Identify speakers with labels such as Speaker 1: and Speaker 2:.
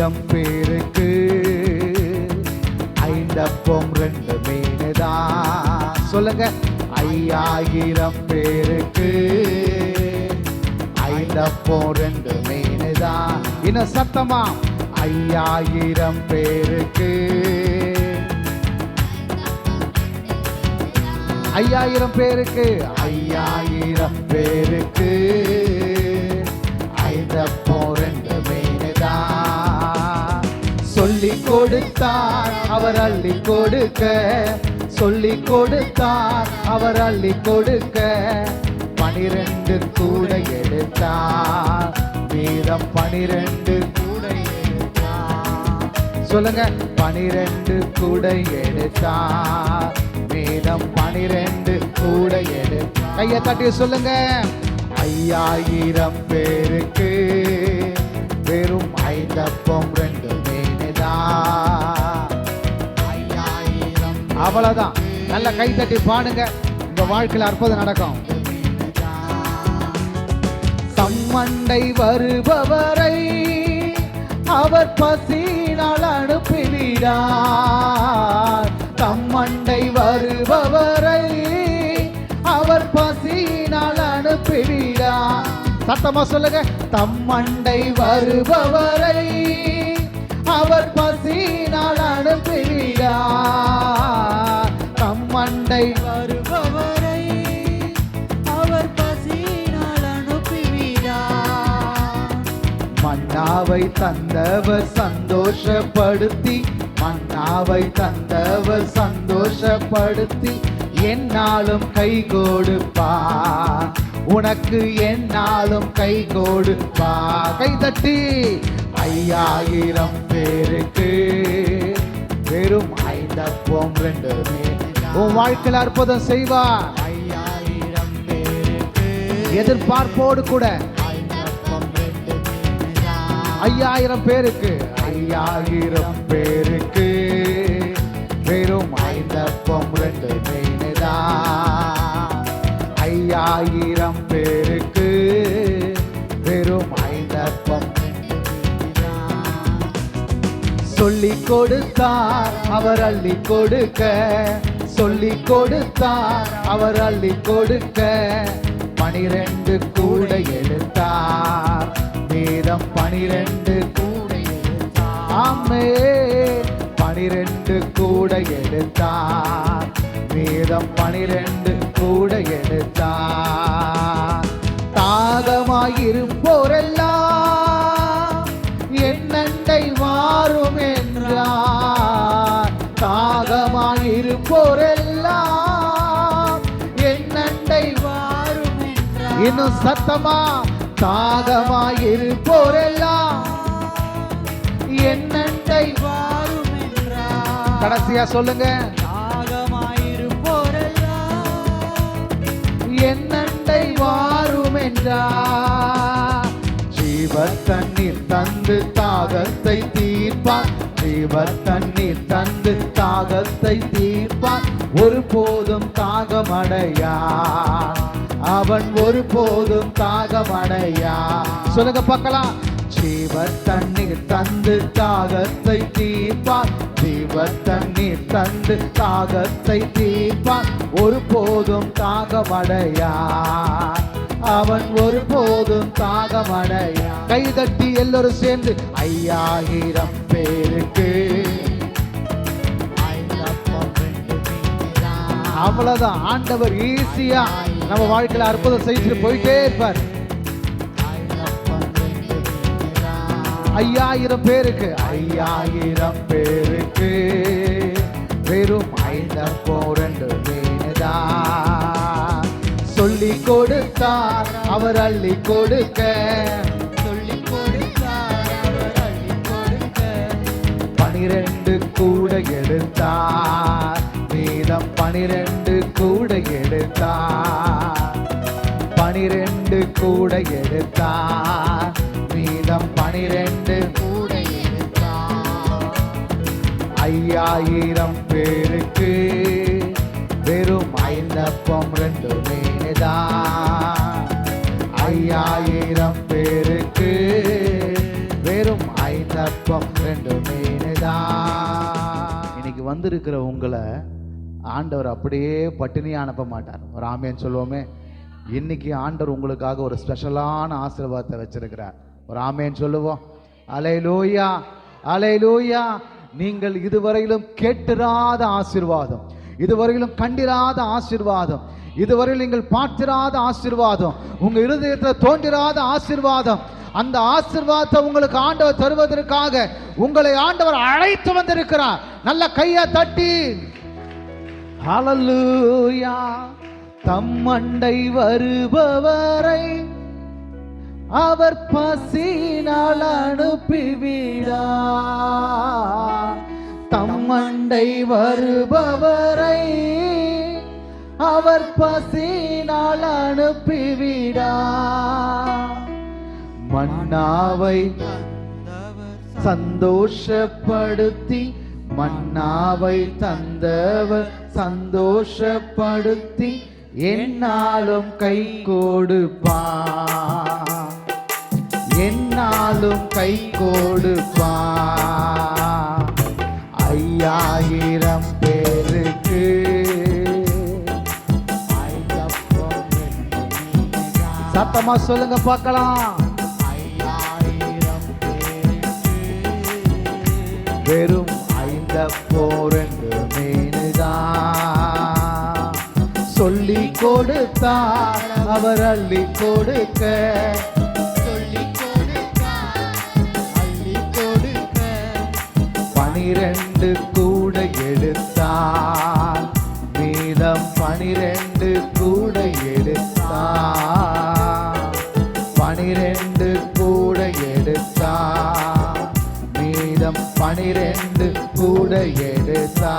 Speaker 1: ஐயாயிரம் பேருக்கு 5 அப்பம் 2 மீனுதான். சொல்லுங்க, 5000 பேருக்கு 5 அப்பம் 2 மீனுதான். இன்னும் சத்தமா, 5000 பேருக்கு 5000 பேருக்கு 5000 பேருக்கு 5 அப்பம் 2 மீனுதான். சொல்லிக் கொடுத்தார் அவர் அள்ளி கொடுக்க, சொல்லிக் கொடுத்தார் அவர் அள்ளி கொடுக்க, 12 கூட எடுத்தார், மீதம் 12 கூட எடுத்தார். சொல்லுங்க, 12 கூட எடுத்தார், மீதம் 12 கூட எடுத்தார். கையை தட்டி சொல்லுங்க, 5000 பேருக்கு வெறும் 5 அப்பம் 2 மீனுதான். 5000. அவ்வளவுதான். நல்ல கை தட்டி பாடுங்க, உங்க வாழ்க்கையில் அற்புதம் நடக்கும். தம்மண்டை வருபவரை அவர் பசியினால் அனுப்பினார். தம்மண்டை வருபவரை அவர் பசியினால் அனுப்பினார். சத்தமா சொல்லுங்க, தம்மண்டை வருபவரை அவர் பசியினால் அனுப்பினார். தம்மண்டை வருபவரை அவர் பசியினால் அனுப்பினார். மன்னாவை தந்தவர் சந்தோஷப்படுத்தி, மன்னாவை தந்தவர் சந்தோஷப்படுத்தி, என்னாலும் கை கொடுப்பார், உனக்கு என்னாலும் கை கொடுப்பார். கை தட்டி, 5000 பேருக்கு வெறும் 5 அப்பம் 2 மீனுதான். உன் வாழ்க்கையில் அற்புதம் செய்வார். 5000 பேருக்கு எதிர்பார்ப்போடு கூட 5 அப்பம் 2 மீனுதான். 5000 பேருக்கு 5000 பேருக்கு வெறும் 5 அப்பம் 2 மீனுதான். 5000 பேருக்கு வெறும் 5 அப்பம். சொல்லிக் கொடுத்தார் அவர் அள்ளி கொடுக்க, சொல்லிக் கொடுத்தார் அவர் அள்ளி கொடுக்க, 12 கூட எடுத்தார், மீதம் 12 கூட எடுத்தார். ஆமென். 12 கூட எடுத்தார், மீதம் 12 கூட எடுத்தார். தாகமாயிருப்போரெல்லாம் என்னண்டை வாரும் என்றார். தாகமாயிருப்போரெல்லாம் என்னண்டை வாரும் என்றார். இன்னும் சத்தமா, தாகமாயிருப்போரெல்லாம் என்னண்டை வாரும் என்றார். கடைசியா சொல்லுங்க, என்னண்டை வாரும் என்றார். ஜீவ தண்ணீர் தந்து தாகத்தை தீர்ப்பார், ஜீவ தண்ணீர் தந்து தாகத்தை தீர்ப்பார், ஒருபோதும் தாகமடையார், அவன் ஒருபோதும் தாகமடையார். சொல்லுங்க பார்க்கலாம், ஜீவ தண்ணீர் தந்து தாகத்தை தீர்ப்பார், ஜீவ தண்ணீர் தந்து தாகத்தை தீர்ப்பார், ஒருபோதும் தாகமடையார், அவன் ஒருபோதும் தாகமடையார். கை தட்டி எல்லோரும் சேர்ந்து 5000 பேருக்கு அவ்வளவுதான். ஆண்டவர் ஈஸியா நம்ம வாழ்க்கையில அற்புதம் செய்துட்டு போயிட்டே இருப்பார். 5000 பேருக்கு 5000 பேருக்கு வெறும் 5 அப்பம் 2 மீனுதான். சொல்லிக் கொடுத்தார் அவர் அள்ளி கொடுக்க, சொல்லிக் கொடுத்தார் அவர் அள்ளி கொடுக்க, 12 கூட எடுத்தார், மீதம் 12 கூட எடுத்தார், 12 கூட எடுத்தார், மீதம் 12 கூட எடுத்தார். 5000 பேருக்கு வெறும் 5 அப்பம் 2 மீனுதான். 5000 பேருக்கு வெறும் 5 அப்பம் வந்திருக்கிற உங்களை ஆண்டவர் அப்படியே பட்டினியாக அனுப்ப மாட்டார். ஒரு ஆமேன்னு சொல்லுவோமே. இன்னைக்கு ஆண்டவர் உங்களுக்காக ஒரு ஸ்பெஷலான ஆசீர்வாதத்தை வச்சிருக்கிறார். ஒரு ஆமேன்னு சொல்லுவோம். அல்லேலூயா, அல்லேலூயா. நீங்கள் இதுவரையிலும் கேட்டிராத ஆசீர்வாதம், இதுவரையிலும் கண்டிராத ஆசீர்வாதம், இதுவரையில் நீங்கள் பார்த்திராத ஆசீர்வாதம், உங்க இருதயத்தில் தோன்றிராத ஆசீர்வாதம், அந்த ஆசீர்வாதத்தை உங்களுக்கு ஆண்டவர் தருவதற்காக உங்களை ஆண்டவர் அழைத்து வந்திருக்கிறார். நல்ல கையை தட்டி ஹல்லேலூயா. தம்மண்டை வருபவரை அவர் பசினால் அனுப்பிவிடார். தம்மண்டை வருபவரை அவர் பசினால் அனுப்பிவிடார். மன்னாவை சந்தோஷப்படுத்தி, மன்னாவை தந்தவர் சந்தோஷப்படுத்தி என்னாலும் கை கொடுப்பார், என்னாலும் கை கொடுப்பார். 5000 பேருக்கு சத்தமா சொல்லுங்க பார்க்கலாம். 5000 வெறும் 5 அப்பம் 2 மீனுதான் சொல்லி கொடுத்தார் அவர் அள்ளி கொடுக்க, சொல்லி கொடுத்தார் அள்ளி கொடுக்க. 12 கூட எடுத்தார், மீதம் 12 கூட எடுத்தார். 12 கூட எடுத்தார், மீதம் 12 கூட எடுத்தார்.